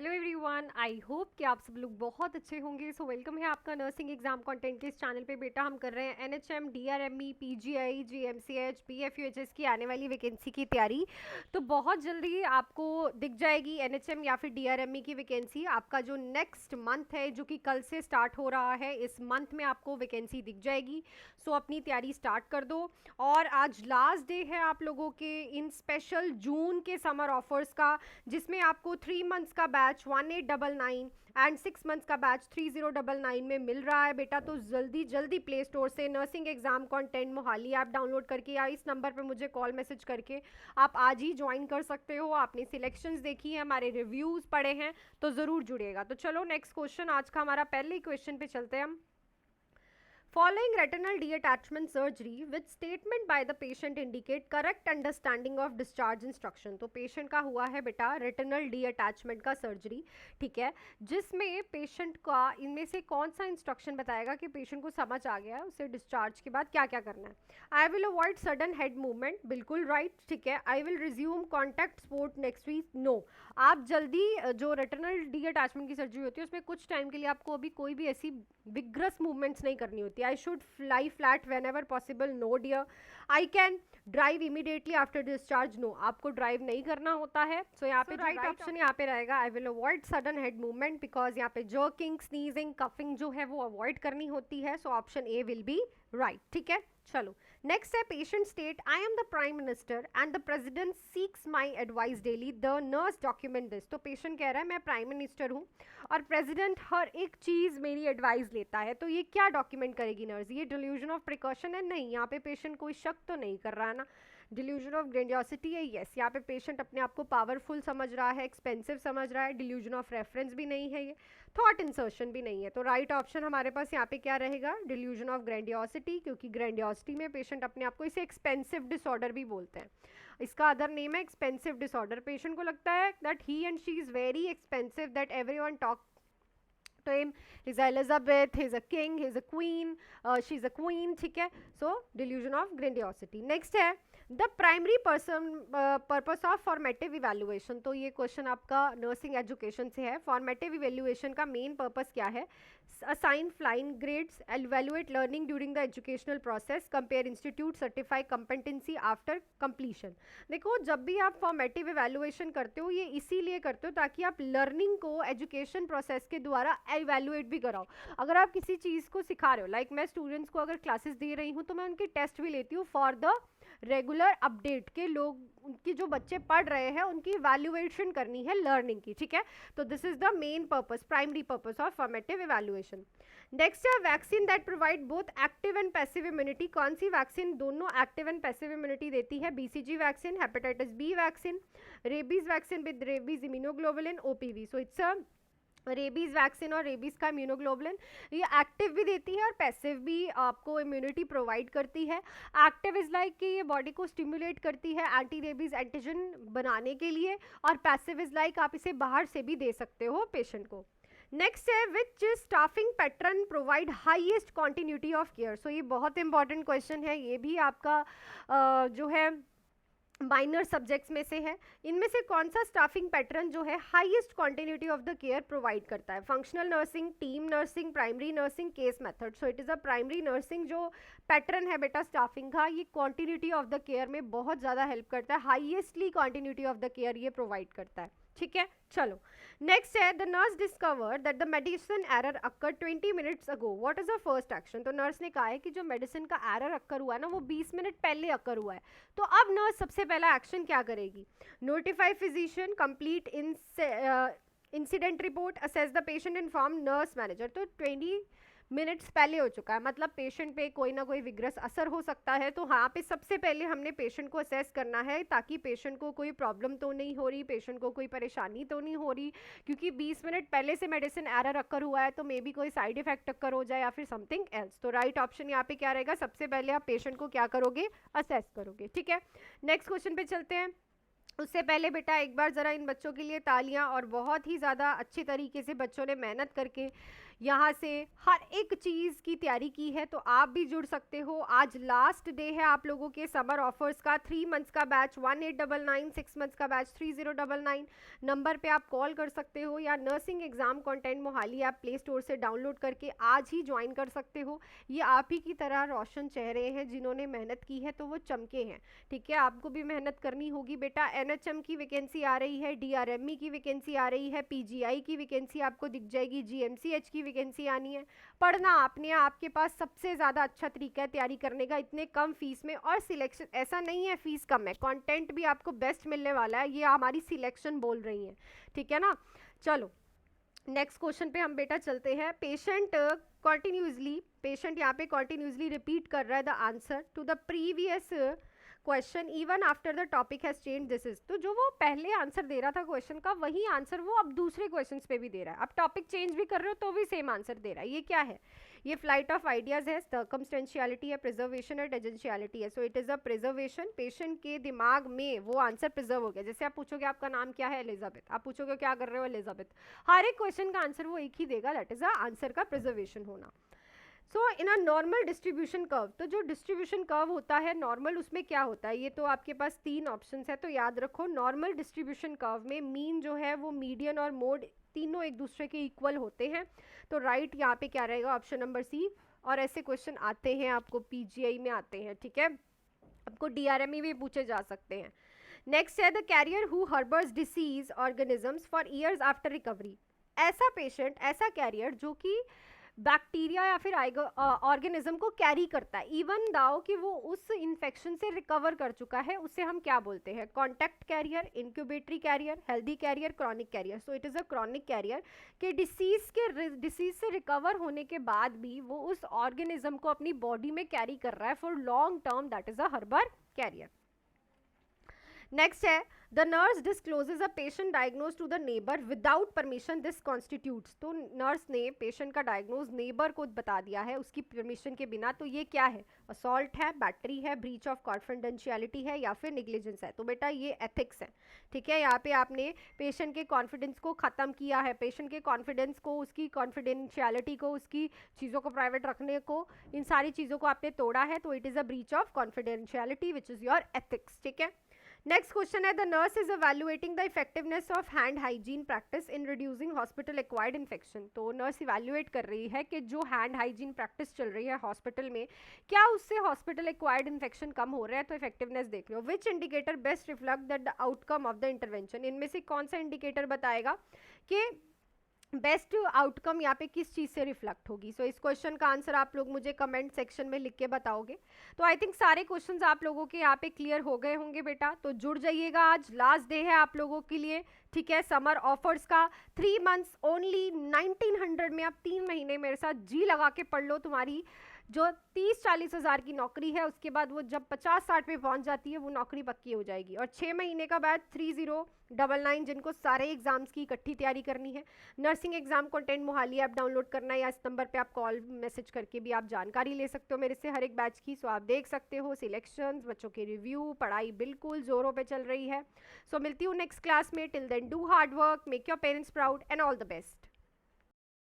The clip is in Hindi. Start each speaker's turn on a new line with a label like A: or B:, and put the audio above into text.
A: हेलो एवरीवन, आई होप कि आप सब लोग बहुत अच्छे होंगे। सो वेलकम है आपका नर्सिंग एग्जाम कंटेंट के इस चैनल पे। बेटा हम कर रहे हैं एनएचएम, डीआरएमई, पीजीआई, जीएमसीएच, बीएफयूएचएस की आने वाली वैकेंसी की तैयारी। तो बहुत जल्दी आपको दिख जाएगी एनएचएम या फिर डीआरएमई की वैकेंसी। आपका जो नेक्स्ट मंथ है, जो कि कल से स्टार्ट हो रहा है, इस मंथ में आपको वैकेंसी दिख जाएगी। सो अपनी तैयारी स्टार्ट कर दो। और आज लास्ट डे है आप लोगों के इन स्पेशल जून के समर ऑफर्स का, जिसमें आपको 3 मंथ्स का बैच 1899 एंड 6 मंथ्स का बैच 3099 में मिल रहा है बेटा। तो जल्दी जल्दी प्ले स्टोर से nursing exam content Mohali app download करके या इस नंबर पे मुझे कॉल मैसेज करके आप आज ही ज्वाइन कर सकते हो। आपने सिलेक्शंस देखी है, हमारे रिव्यूज पढ़े हैं, तो ज़रूर जुड़िएगा। तो चलो नेक्स्ट क्वेश्चन, आज का हमारा पहले ही क्वेश्चन पे चलते हैं हम। Following retinal detachment surgery, which statement by the patient indicate correct understanding of discharge instruction? तो पेशेंट का हुआ है बेटा रेटिनल डीअटैचमेंट का सर्जरी, ठीक है, जिसमें पेशेंट का इनमें से कौन सा इंस्ट्रक्शन बताएगा कि पेशेंट को समझ आ गया है उसे डिस्चार्ज के बाद क्या क्या करना है। I will avoid sudden head movement, बिल्कुल राइट, ठीक है। I will resume contact sport next week, no. आप जल्दी जो रेटिनल डीअटैचमेंट की सर्जरी होती है उसमें कुछ टाइम के लिए आपको अभी कोई भी ऐसी विग्रस मूवमेंट्स नहीं करनी होती। I should fly flat whenever possible, no dear. I can drive immediately after discharge, no, आपको ड्राइव नहीं करना होता है। सो यहाँ पे राइट ऑप्शन यहाँ पे रहेगा आई will avoid sudden head movement, because यहाँ पे जर्किंग, स्नीजिंग, कफिंग जो है वो अवॉइड करनी होती है। So option a will be right, ठीक है। चलो नेक्स्ट है patient state I am the prime minister and the president seeks my advice daily, the nurse document this. तो पेशेंट कह रहा है मैं प्राइम मिनिस्टर हूँ और प्रेसिडेंट हर एक चीज़ मेरी एडवाइस लेता है, तो ये क्या डॉक्यूमेंट करेगी नर्स? ये डिल्यूजन ऑफ प्रिकॉशन है? नहीं, यहाँ पे पेशेंट कोई शक तो नहीं कर रहा है ना। डिल्यूजन ऑफ ग्रेंडियोसिटी है? यस, यहाँ पे पेशेंट अपने आप को पावरफुल समझ रहा है, एक्सपेंसिव समझ रहा है। डिल्यूजन ऑफ रेफरेंस भी नहीं है, ये थॉट इंसर्शन भी नहीं है। तो राइट ऑप्शन हमारे पास यहाँ पे क्या रहेगा? डिल्यूजन ऑफ ग्रेंडियोसिटी, क्योंकि ग्रेंडियोसिटी में पेशेंट अपने आप को, इसे एक्सपेंसिव डिसऑर्डर भी बोलते हैं, इसका अदर नेम है एक्सपेंसिव डिसऑर्डर। पेशेंट को लगता है that he and she is very expensive, that everyone talk to him, he's Elizabeth, he's a king, he's a queen, she's a queen, ठीक है। so delusion of grandiosity। next है the primary purpose of formative evaluation. तो ये क्वेश्चन आपका नर्सिंग एजुकेशन से है। फॉर्मेटिव इवेल्युएशन का मेन पर्पस क्या है? Assign flying grades, evaluate learning during the educational process, compare institute, certify competency after completion. देखो, जब भी आप फॉर्मेटिव इवेल्युएशन करते हो, ये इसीलिए करते हो ताकि आप लर्निंग को एजुकेशन प्रोसेस के द्वारा एवेल्युएट भी कराओ। अगर आप किसी चीज़ को सिखा रहे हो, लाइक मैं स्टूडेंट्स को अगर क्लासेस दे रही हूँ तो मैं उनकी टेस्ट भी लेती हूँ फॉर द रेगुलर अपडेट के, लोग उनकी जो बच्चे पढ़ रहे हैं उनकी इवैल्यूएशन करनी है लर्निंग की, ठीक है। तो this is the main purpose, primary purpose of formative evaluation. Next है vaccine that provide both active and passive immunity. कौन सी वैक्सीन दोनों एक्टिव एंड पैसिव इम्यूनिटी देती है? BCG vaccine, hepatitis B vaccine, rabies vaccine with rabies immunoglobulin, OPV. So it's a rabies vaccine और रेबीज़ का इम्यूनोग्लोबुलिन, ये एक्टिव भी देती है और पैसिव भी आपको इम्यूनिटी प्रोवाइड करती है। एक्टिव इज़ लाइक कि ये बॉडी को स्टिमुलेट करती है एंटी रेबीज़ एंटीजन बनाने के लिए, और पैसिव इज़ लाइक आप इसे बाहर से भी दे सकते हो पेशेंट को। नेक्स्ट है which staffing pattern provide highest continuity of care. So ये बहुत इंपॉर्टेंट क्वेश्चन है, ये भी आपका जो है माइनर सब्जेक्ट्स में से है। इनमें से कौन सा स्टाफिंग पैटर्न जो है highest continuity of the care provide करता है? Functional nursing, team nursing, primary nursing, case method. So it is a primary nursing जो पैटर्न है बेटा स्टाफिंग का, ये कॉन्टिन्यूटी ऑफ द केयर में बहुत ज़्यादा हेल्प करता है, हाईएस्टली कॉन्टिन्यूटी ऑफ द केयर ये प्रोवाइड करता है, ठीक है। चलो नेक्स्ट है the nurse discover that the medicine error occur 20 minutes ago, what is the first action? तो नर्स ने कहा है कि जो मेडिसिन का एरर अक्कर हुआ है ना, वो 20 मिनट पहले अक्कर हुआ है। तो अब नर्स सबसे पहला एक्शन क्या करेगी? Notify physician, complete incident report, assess the patient, inform nurse manager. तो 20 मिनट्स पहले हो चुका है, मतलब पेशेंट पे कोई ना कोई विग्रस असर हो सकता है। तो हाँ पे सबसे पहले हमने पेशेंट को असेस करना है ताकि पेशेंट को कोई प्रॉब्लम तो नहीं हो रही, पेशेंट को कोई परेशानी तो नहीं हो रही, क्योंकि 20 मिनट पहले से मेडिसिन एरर अक्कर हुआ है तो मे बी कोई साइड इफेक्ट अक्कर हो जाए या फिर समथिंग एल्स। तो राइट ऑप्शन यहाँ पे क्या रहेगा? सबसे पहले आप पेशेंट को क्या करोगे? असेस करोगे, ठीक है। नेक्स्ट क्वेश्चन पे चलते हैं। उससे पहले बेटा एक बार ज़रा इन बच्चों के लिए तालियां, और बहुत ही ज़्यादा अच्छे तरीके से बच्चों ने मेहनत करके यहाँ से हर एक चीज़ की तैयारी की है। तो आप भी जुड़ सकते हो। आज लास्ट डे है आप लोगों के समर ऑफर्स का। 3 मंथ्स का बैच 1899, 6 मंथ्स का बैच 3099। नंबर पे आप कॉल कर सकते हो, या nursing exam content Mohali app play store से डाउनलोड करके आज ही ज्वाइन कर सकते हो। ये आप ही की तरह रोशन चेहरे हैं जिन्होंने मेहनत की है, तो वो चमके हैं। ठीक है, आपको भी मेहनत करनी होगी बेटा। एनएचएम की वैकेंसी आ रही है, डीआरएमई की वैकेंसी आ रही है, पीजीआई की वैकेंसी आपको दिख जाएगी, जीएमसीएच की वैकेंसी आनी है। पढ़ना आपने, आपके पास सबसे ज़्यादा अच्छा तरीका है तैयारी करने का, इतने कम फीस में। और सिलेक्शन ऐसा नहीं है फीस कम है, कंटेंट भी आपको बेस्ट मिलने वाला है, ये हमारी सिलेक्शन बोल रही है। ठीक है ना। चलो नेक्स्ट क्वेश्चन पे हम बेटा चलते हैं। पेशेंट पेशेंट यहाँ पे कॉन्टिन्यूसली रिपीट कर रहा है the answer to the previous question even after the topic has change. This is, तो जो वो पहले आंसर दे रहा था क्वेश्चन का, वही आंसर वो अब दूसरे क्वेश्चंस पे भी दे रहा है। अब टॉपिक चेंज भी कर रहे हो तो भी सेम आंसर दे रहा है। ये क्या है? ये फ्लाइट ऑफ आइडियाज है, सर्कमस्टेंशियलिटी है, प्रिजर्वेशन है, टेजेंशियलिटी है। So it is a preservation. Patient के दिमाग में वो आंसर प्रिजर्व हो गया। जैसे आप पूछोगे आपका नाम क्या है, एलिजाबेथ, आप पूछोगे क्या कर रहे हो, एलिजाबेथ, हर एक क्वेश्चन का आंसर वो एक ही देगा, दैट इज अ आंसर का प्रिजर्वेशन होना। सो इन अ नॉर्मल डिस्ट्रीब्यूशन कर्व, तो जो डिस्ट्रीब्यूशन कर्व होता है नॉर्मल, उसमें क्या होता है? ये तो आपके पास 3 ऑप्शंस है, तो याद रखो नॉर्मल डिस्ट्रीब्यूशन कर्व में मीन जो है वो मीडियन और मोड तीनों एक दूसरे के इक्वल होते हैं। तो राइट यहाँ पे क्या रहेगा? Option number c. और ऐसे क्वेश्चन आते हैं आपको पीजीआई में आते हैं। ठीक है, आपको डीआरएमई भी पूछे जा सकते हैं। नेक्स्ट है the carrier who harbours disease organisms for years after recovery. ऐसा पेशेंट, ऐसा कैरियर जो कि बैक्टीरिया या फिर ऑर्गेनिज्म को कैरी करता है इवन दाओ कि वो उस इन्फेक्शन से रिकवर कर चुका है, उसे हम क्या बोलते हैं? Contact carrier, incubatory carrier, healthy carrier, chronic carrier. So it is a chronic carrier कि डिसीज से रिकवर होने के बाद भी वो उस ऑर्गेनिज्म को अपनी बॉडी में कैरी कर रहा है for long term, that is a harbour carrier. Next है the nurse discloses a patient diagnose to the neighbour without permission, this constitutes. तो नर्स ने पेशेंट का डायग्नोज नेबर को बता दिया है उसकी परमिशन के बिना, तो ये क्या है? असॉल्ट है, बैटरी है, ब्रीच ऑफ कॉन्फिडेंशियलिटी है, या फिर निग्लिजेंस है। तो बेटा ये एथिक्स है। ठीक है, यहाँ पे आपने पेशेंट के कॉन्फिडेंस को ख़त्म किया है, पेशेंट के कॉन्फिडेंस को, उसकी कॉन्फिडेंशियलिटी को, उसकी चीज़ों को प्राइवेट रखने को, इन सारी चीज़ों को आपने तोड़ा है, तो it is a breach of confidentiality which is your ethics. ठीक है, नेक्स्ट क्वेश्चन है the nurse is evaluating the effectiveness of hand hygiene practice in reducing hospital acquired infection. तो नर्स इवैल्यूएट कर रही है कि जो हैंड हाइजीन प्रैक्टिस चल रही है हॉस्पिटल में, क्या उससे हॉस्पिटल एक्वायर्ड इन्फेक्शन कम हो रहा है? तो इफेक्टिवनेस देख लो। Which indicator best reflect the outcome of the intervention. इनमें से कौन सा इंडिकेटर बताएगा कि बेस्ट आउटकम यहाँ पे किस चीज़ से रिफ्लेक्ट होगी? सो इस क्वेश्चन का आंसर आप लोग मुझे कमेंट सेक्शन में लिख के बताओगे। तो आई थिंक सारे क्वेश्चंस आप लोगों के यहाँ पे क्लियर हो गए होंगे बेटा। तो जुड़ जाइएगा, आज लास्ट डे है आप लोगों के लिए। ठीक है, समर ऑफर्स का 3 मंथ्स ओनली 1900 में। आप 3 महीने मेरे साथ जी लगा के पढ़ लो, तुम्हारी जो 30-40 हज़ार की नौकरी है उसके बाद वो जब 50-60 पे पहुंच जाती है वो नौकरी पक्की हो जाएगी। और 6 महीने का बैच 3099, जिनको सारे एग्जाम्स की इकट्ठी तैयारी करनी है। Nursing exam content Mohali app download करना है, या इस नंबर पे आप कॉल मैसेज करके भी आप जानकारी ले सकते हो मेरे से हर एक बैच की। सो आप देख सकते हो सिलेक्शंस, बच्चों के रिव्यू, पढ़ाई बिल्कुल जोरों पे चल रही है। सो मिलती हूँ नेक्स्ट क्लास में। Till then do hard work, make your parents proud and all the best.